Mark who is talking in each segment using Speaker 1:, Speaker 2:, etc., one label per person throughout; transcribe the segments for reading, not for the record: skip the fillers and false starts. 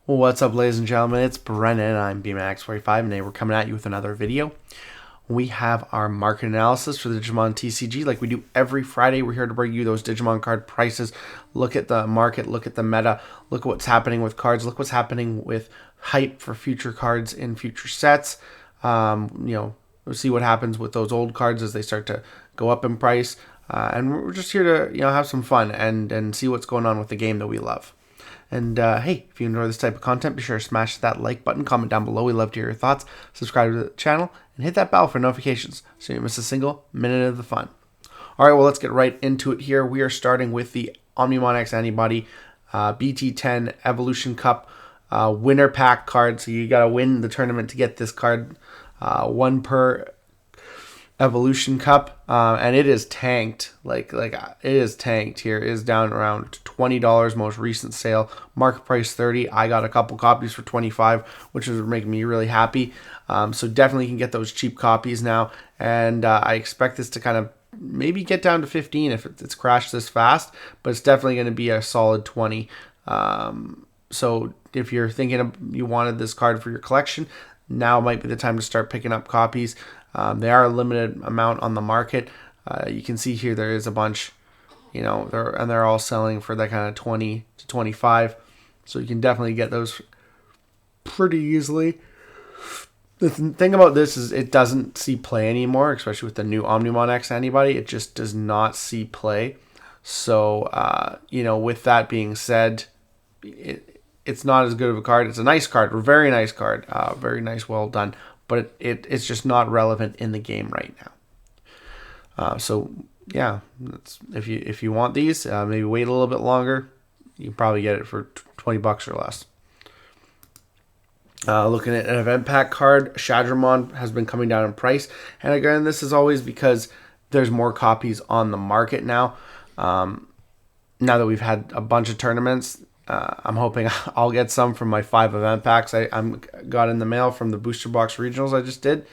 Speaker 1: What's up, ladies and gentlemen? It's Brennan. I'm BMAX45, and today we're coming at you with another video. We have our market analysis for the Digimon TCG. Like we do every Friday, we're here to bring you those Digimon card prices, look at the market, look at the meta, look at what's happening with cards, look what's happening with hype for future cards in future sets. We'll see what happens with those old cards as they start to go up in price. And we're just here to have some fun and see what's going on with the game that we love. And hey, if you enjoy this type of content, be sure to smash that like button, comment down below. We love to hear your thoughts. Subscribe to the channel and hit that bell for notifications so you don't miss a single minute of the fun. All right, well, let's get right into it here. We are starting with the Omnimon X-Antibody BT10 Evolution Cup winner pack card. So you got to win the tournament to get this card. One per Evolution Cup, and it is tanked. Like it is tanked here. It is down around $20. Most recent sale, market price $30. I got a couple copies for $25, which is making me really happy. So definitely can get those cheap copies now, and I expect this to kind of maybe get down to 15 if it's crashed this fast, but it's definitely going to be a solid 20. So if you're thinking you wanted this card for your collection, now might be the time to start picking up copies. They are a limited amount on the market. You can see here there is a bunch, they're all selling for that kind of 20 to 25. So you can definitely get those pretty easily. The thing about this is it doesn't see play anymore, especially with the new Omnimon X-Antibody. It just does not see play. So, with that being said, it's not as good of a card. It's a nice card, a very nice card, very nice, well done. But it's just not relevant in the game right now. So yeah, if you want these, maybe wait a little bit longer. You can probably get it for $20 or less. Looking at an event pack card, Shadramon has been coming down in price, and again, this is always because there's more copies on the market now. Now that we've had a bunch of tournaments. I'm hoping I'll get some from my 5 event packs I got in the mail from the booster box regionals I just did,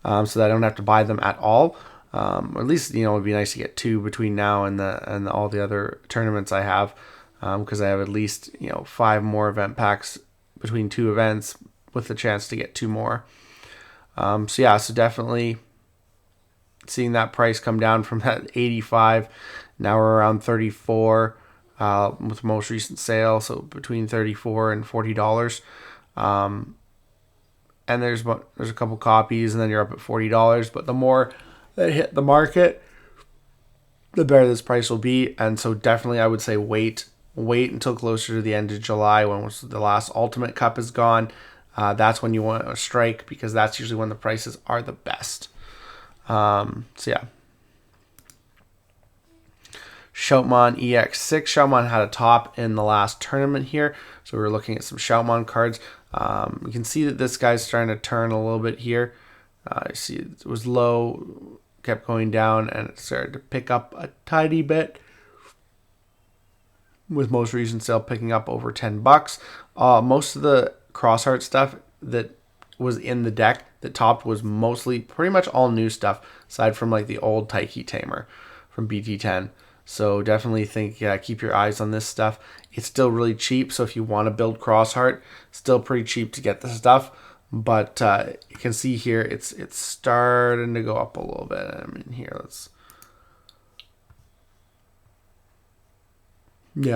Speaker 1: so that I don't have to buy them at all. Or at least it would be nice to get 2 between now and all the other tournaments I have, because I have at least 5 more event packs between 2 events with the chance to get 2 more. So definitely seeing that price come down from that 85, now we're around 34. With the most recent sale, so between $34 and $40. And there's a couple copies, and then you're up at $40. But the more that hit the market, the better this price will be. And so definitely, I would say wait until closer to the end of July, when the last Ultimate Cup is gone. That's when you want to strike, because that's usually when the prices are the best. Shoutmon EX6. Shoutmon had a top in the last tournament here, so we were looking at some Shoutmon cards. We can see that this guy's starting to turn a little bit here. You see it was low, kept going down, and it started to pick up a tiny bit, with most recent sale picking up over $10. Most of the cross art stuff that was in the deck that topped was mostly pretty much all new stuff, aside from like the old Taiki Tamer from BT10. So definitely keep your eyes on this stuff. It's still really cheap, so if you want to build Crossheart, still pretty cheap to get the stuff. But you can see here it's starting to go up a little bit. I mean, here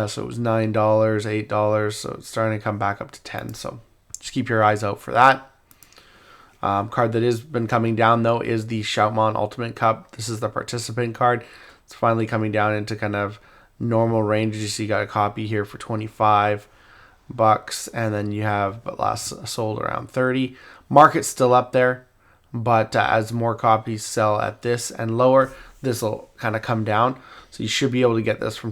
Speaker 1: so it was $9, $8, so it's starting to come back up to 10. So just keep your eyes out for that. Card that has been coming down though is the Shoutmon Ultimate Cup. This is the participant card. It's finally coming down into kind of normal ranges. You see, you got a copy here for $25, and then you have, but last sold around 30. Market's still up there, but as more copies sell at this and lower, this will kind of come down. So you should be able to get this for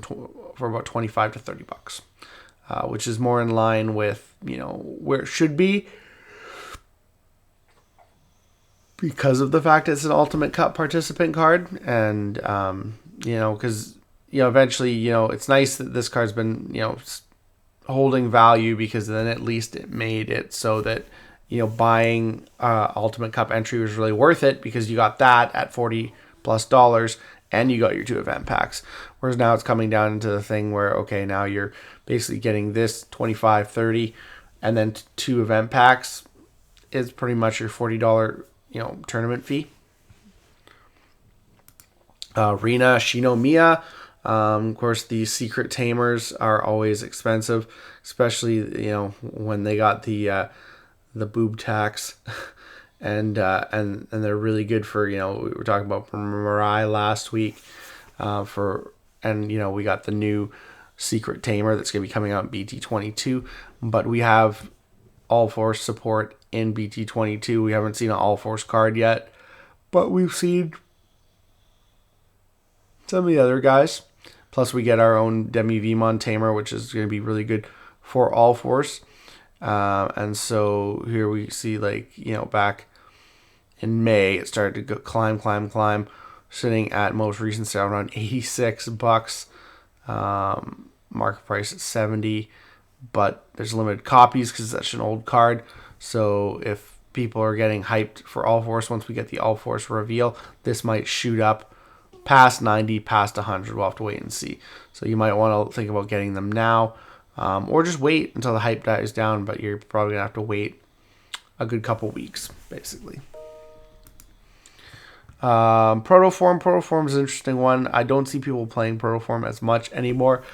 Speaker 1: about $25 to $30, which is more in line with where it should be, because of the fact it's an Ultimate Cup participant card, and because eventually it's nice that this card's been holding value, because then at least it made it so that buying Ultimate Cup entry was really worth it, because you got that at $40+ and you got your 2 event packs. Whereas now it's coming down into the thing where, okay, now you're basically getting this 25, 30, and then 2 event packs is pretty much your $40 tournament fee. Rina Shinomiya. Of course, the secret tamers are always expensive, especially when they got the boob tax, and they're really good for we were talking about Mirai last week, we got the new secret tamer that's going to be coming out in BT22, but we have All Force support in BT22. We haven't seen an All Force card yet, but we've seen some of the other guys. Plus, we get our own Demi-Vemon tamer, which is going to be really good for All Force. And so here we see, back in May, it started to go climb, sitting at most recent sale around $86. Market price at $70, but there's limited copies because it's such an old card. So if people are getting hyped for All Force, once we get the All Force reveal, this might shoot up past 90, past 100. We'll have to wait and see. So you might want to think about getting them now, or just wait until the hype dies down, but you're probably gonna have to wait a good couple weeks, basically. Protoform is an interesting one. I don't see people playing Protoform as much anymore.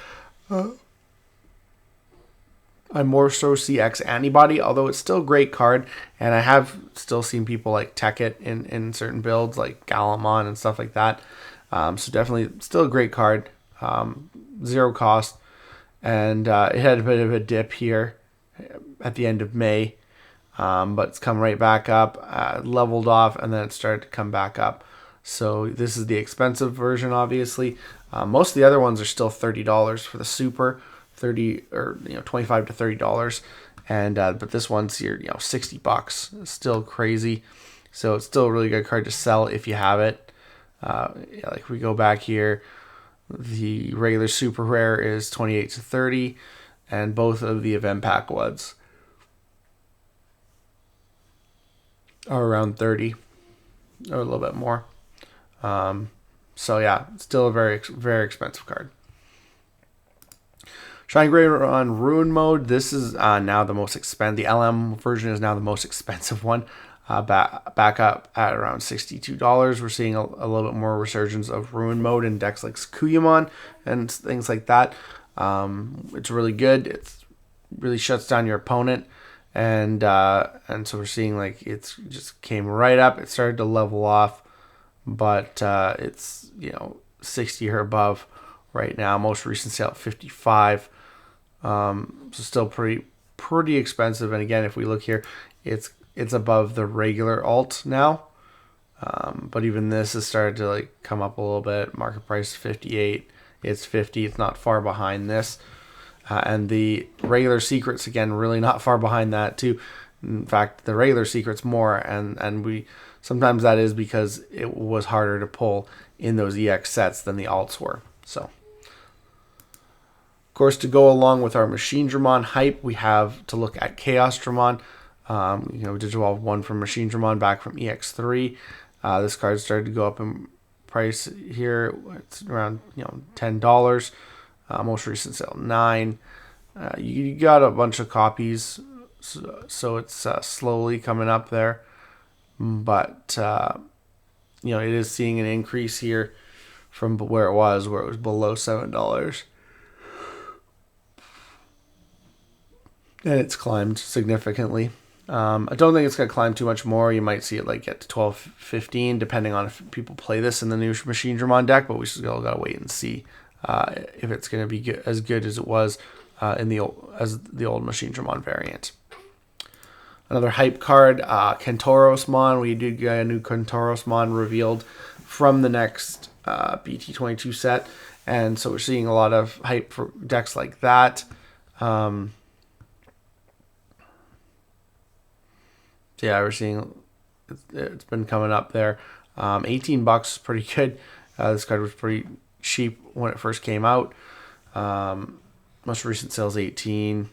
Speaker 1: I more so see X-Antibody, although it's still a great card, and I have still seen people tech it in certain builds like Galamon and stuff like that. So definitely still a great card, 0 cost, and it had a bit of a dip here at the end of May, but it's come right back up, leveled off, and then it started to come back up. So this is the expensive version, obviously. Most of the other ones are still $30 for the super, 30 or $25 to $30, and but this one's here $60. It's still crazy, so it's still a really good card to sell if you have it. Like we go back here, the regular super rare is 28 to 30, and both of the event pack ones are around 30 or a little bit more. So yeah, still a very, very expensive card. Shine Gray on Ruin mode. This is now the most expensive. The LM version is now the most expensive one. Back up at around $62. We're seeing a little bit more resurgence of Ruin mode in decks like Kuyamon and things like that. It's really good. It really shuts down your opponent, and so we're seeing it just came right up. It started to level off, but it's 60 or above right now. Most recent sale at 55. So still pretty expensive. And again, if we look here, it's above the regular alt now, but even this has started to come up a little bit. Market price 58. It's 50. It's not far behind this, and the regular secrets again really not far behind that too. In fact, the regular secrets more, and we sometimes that is because it was harder to pull in those EX sets than the alts were. So. Of course, to go along with our Machine Dramon hype, we have to look at Chaos Dramon. Digivolve 1 from Machine Dramon back from EX3. This card started to go up in price here. It's around $10. Most recent sale $9. You got a bunch of copies, so it's slowly coming up there. But it is seeing an increase here from where it was below $7. And it's climbed significantly. I don't think it's going to climb too much more. You might see it get to 12, 15, depending on if people play this in the new Machine Dramon deck, but we still got to wait and see if it's going to be as good as it was in the old Machine Dramon variant. Another hype card, Kentorosmon. We did get a new Kentorosmon revealed from the next BT22 set, and so we're seeing a lot of hype for decks like that. Yeah, we're seeing it's been coming up there. $18 is pretty good. This card was pretty cheap when it first came out. Most recent sales 18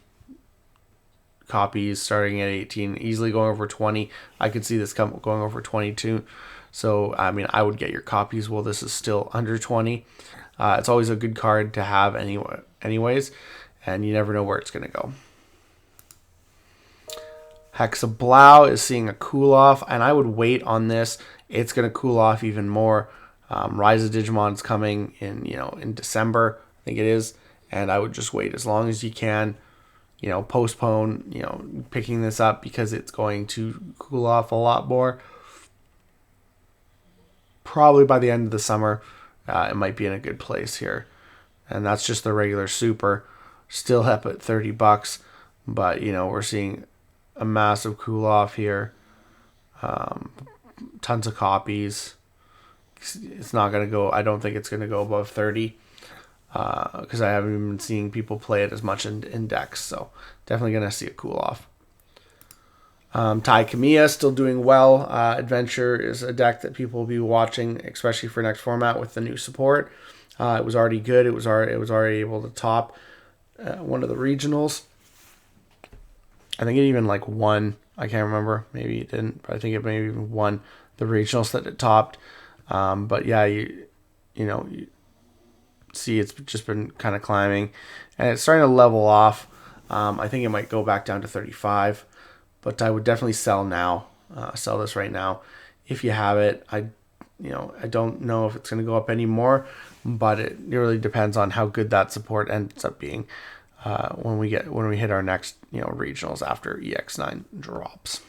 Speaker 1: copies, starting at 18, easily going over 20. I could see this going over 22. So I mean, I would get your copies while this is still under 20. It's always a good card to have anyways, and you never know where it's going to go. Hexablau is seeing a cool off, and I would wait on this. It's going to cool off even more. Rise of Digimon is coming in December, I think it is, and I would just wait as long as you can. Postpone picking this up because it's going to cool off a lot more. Probably by the end of the summer, it might be in a good place here. And that's just the regular super, still up at $30, but we're seeing a massive cool off here. Tons of copies. It's not going to go, I don't think it's going to go above 30 because I haven't even been seeing people play it as much in decks, so definitely going to see a cool off. Tai Kamiya still doing well. Adventure is a deck that people will be watching, especially for next format with the new support. It was already good. It was already able to top one of the regionals. I think it even won. I can't remember. Maybe it didn't, but I think it maybe even won the regionals that it topped. But yeah, you see it's just been kind of climbing, and it's starting to level off. I think it might go back down to 35, but I would definitely sell now. Sell this right now if you have it. I don't know if it's going to go up anymore, but it really depends on how good that support ends up being when we hit our next regionals after EX9 drops.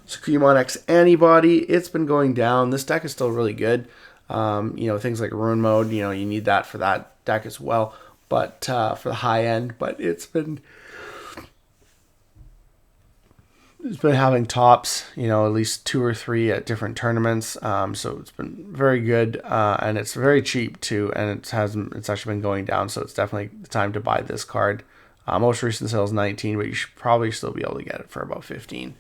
Speaker 1: Digimon X-Antibody, it's been going down. This deck is still really good. Things like Ruin Mode, you need that for that deck as well, but for the high end. But it's been having tops, at least 2 or 3 at different tournaments. So it's been very good, and it's very cheap too. And it's actually been going down. So it's definitely the time to buy this card. Most recent sale is 19, but you should probably still be able to get it for about 15.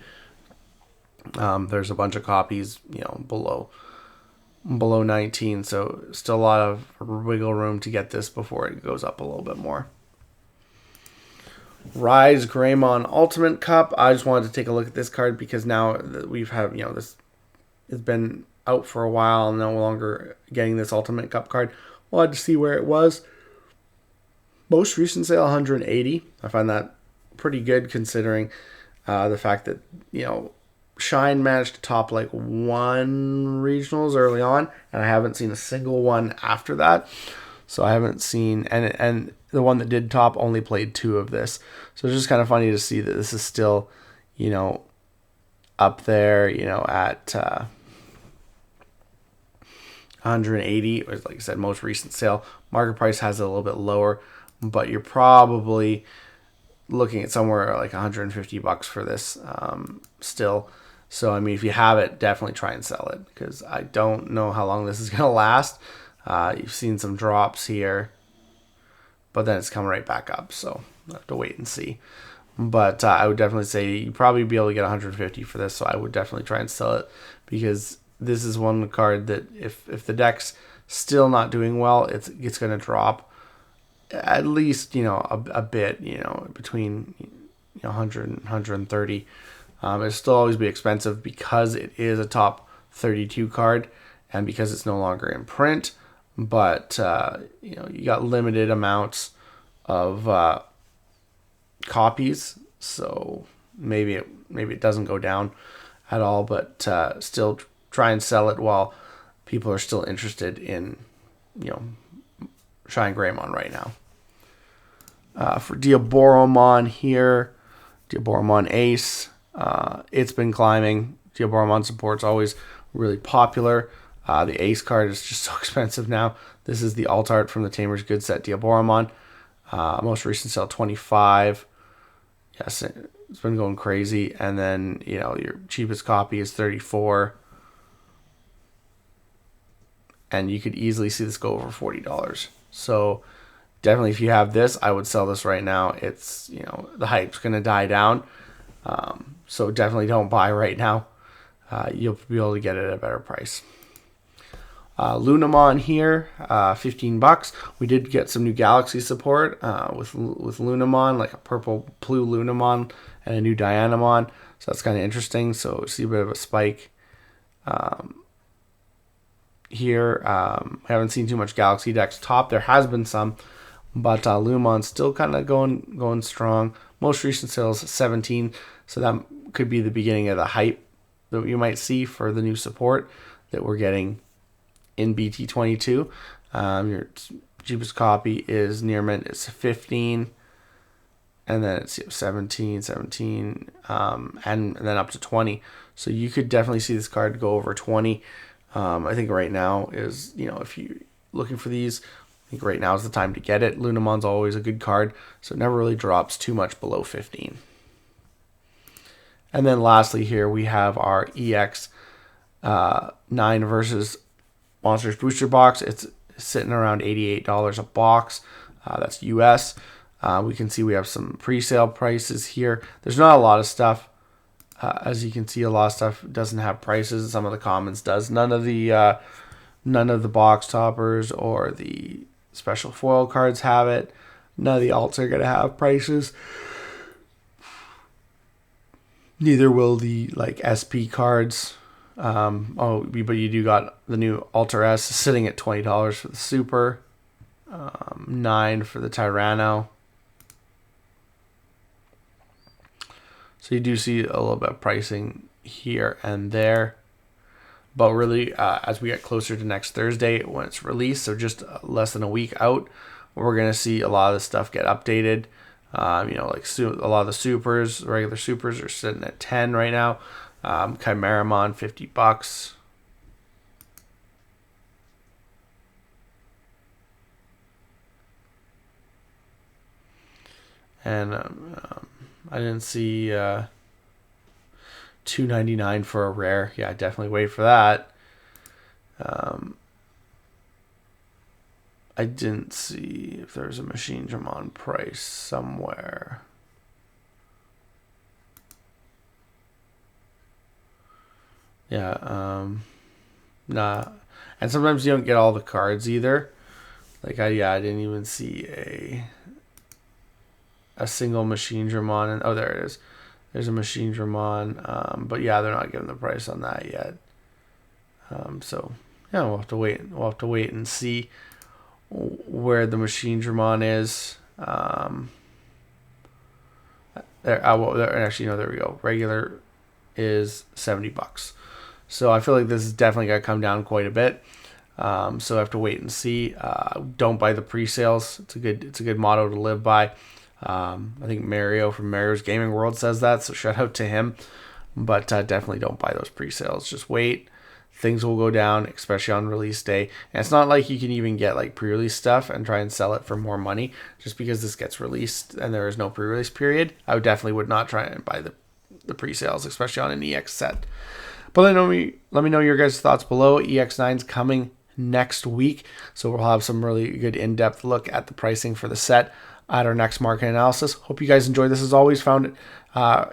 Speaker 1: There's a bunch of copies, below 19. So still a lot of wiggle room to get this before it goes up a little bit more. Rise Greymon Ultimate Cup. I just wanted to take a look at this card because now that we've had, this has been out for a while and no longer getting this Ultimate Cup card. Wanted to see where it was. Most recent sale 180. I find that pretty good considering the fact that Shine managed to top 1 regionals early on, and I haven't seen a single one after that. So I haven't seen, and the one that did top only played 2 of this. So it's just kind of funny to see that this is still, up there, at 180. Like I said, most recent sale. Market price has it a little bit lower, but you're probably looking at somewhere like $150 for this still. So, I mean, if you have it, definitely try and sell it because I don't know how long this is going to last. You've seen some drops here, but then it's coming right back up. So we'll have to wait and see. But I would definitely say you'd probably be able to get 150 for this. So I would definitely try and sell it because this is one card that if the deck's still not doing well, it's going to drop at least, a bit, between 100 and 130. It'll still always be expensive because it is a top 32 card and because it's no longer in print. But you got limited amounts of copies, so maybe it doesn't go down at all. But still try and sell it while people are still interested in Shine Greymon right now. For Diaboromon here, Diaboromon Ace, it's been climbing. Diaboromon support's always really popular. The Ace card is just so expensive now. This is the alt art from the Tamer's Good set Diaboromon. Most recent sale 25. Yes, it's been going crazy. And then, your cheapest copy is 34. And you could easily see this go over $40. So definitely if you have this, I would sell this right now. It's, the hype's going to die down. So definitely don't buy right now. You'll be able to get it at a better price. Lunamon here, $15. We did get some new Galaxy support with Lunamon, like a purple blue Lunamon and a new Dianamon. So that's kind of interesting. So see a bit of a spike here. I haven't seen too much Galaxy decks top. There has been some, But Lumon's still kind of going strong. Most recent sales 17, so that could be the beginning of the hype that you might see for the new support that we're getting in BT22. Your cheapest copy is near mint. It's 15, and then it's 17, and then up to 20. So you could definitely see this card go over 20. I think right now is, if you're looking for these, I think right now is the time to get it. Lunamon's always a good card, so it never really drops too much below 15. And then lastly here we have our EX9 versus Monsters Booster Box. It's sitting around $88 a box. That's US. We can see we have some pre-sale prices here. There's not a lot of stuff. As you can see, a lot of stuff doesn't have prices. Some of the commons does. None of the box toppers or the special foil cards have it. None of the alts are gonna have prices. Neither will the SP cards. But you do got the new Ultra S sitting at $20 for the Super, $9 for the Tyranno. So you do see a little bit of pricing here and there. But really, as we get closer to next Thursday when it's released, so just less than a week out, we're going to see a lot of this stuff get updated. A lot of the supers, regular supers, are sitting at 10 right now. Chimeramon, $50. And I didn't see $2.99 for a rare. Yeah, definitely wait for that. I didn't see if there's a Machine Dramon price somewhere. Yeah, nah. And sometimes you don't get all the cards either. I didn't even see a single Machine Dramon. Oh, there it is. There's a Machine Dramon. But yeah, they're not giving the price on that yet. So yeah, we'll have to wait. We'll have to wait and see where the Machine Dramon is. There we go. Regular is $70. So I feel like this is definitely going to come down quite a bit. So I have to wait and see. Don't buy the pre-sales. It's a good motto to live by. I think Mario from Mario's Gaming World says that, so shout out to him. But definitely don't buy those pre-sales. Just wait. Things will go down, especially on release day. And it's not like you can even get pre-release stuff and try and sell it for more money just because this gets released and there is no pre-release period. I would not try and buy the pre-sales, especially on an EX set. But let me know your guys' thoughts below. EX9's coming next week, so we'll have some really good in-depth look at the pricing for the set at our next market analysis. Hope you guys enjoyed this as always. Found it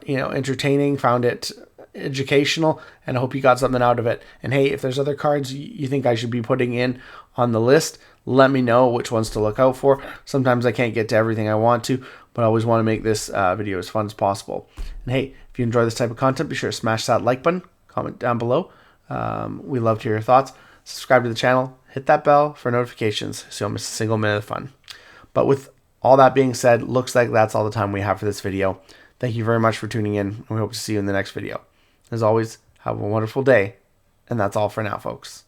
Speaker 1: entertaining, found it educational, and I hope you got something out of it. And hey, if there's other cards you think I should be putting in on the list, let me know which ones to look out for. Sometimes I can't get to everything I want to, but I always want to make this video as fun as possible. And hey, if you enjoy this type of content, be sure to smash that like button, comment down below. We love to hear your thoughts. Subscribe to the channel, hit that bell for notifications so you don't miss a single minute of fun. But with all that being said, looks like that's all the time we have for this video. Thank you very much for tuning in, and we hope to see you in the next video. As always, have a wonderful day, and that's all for now, folks.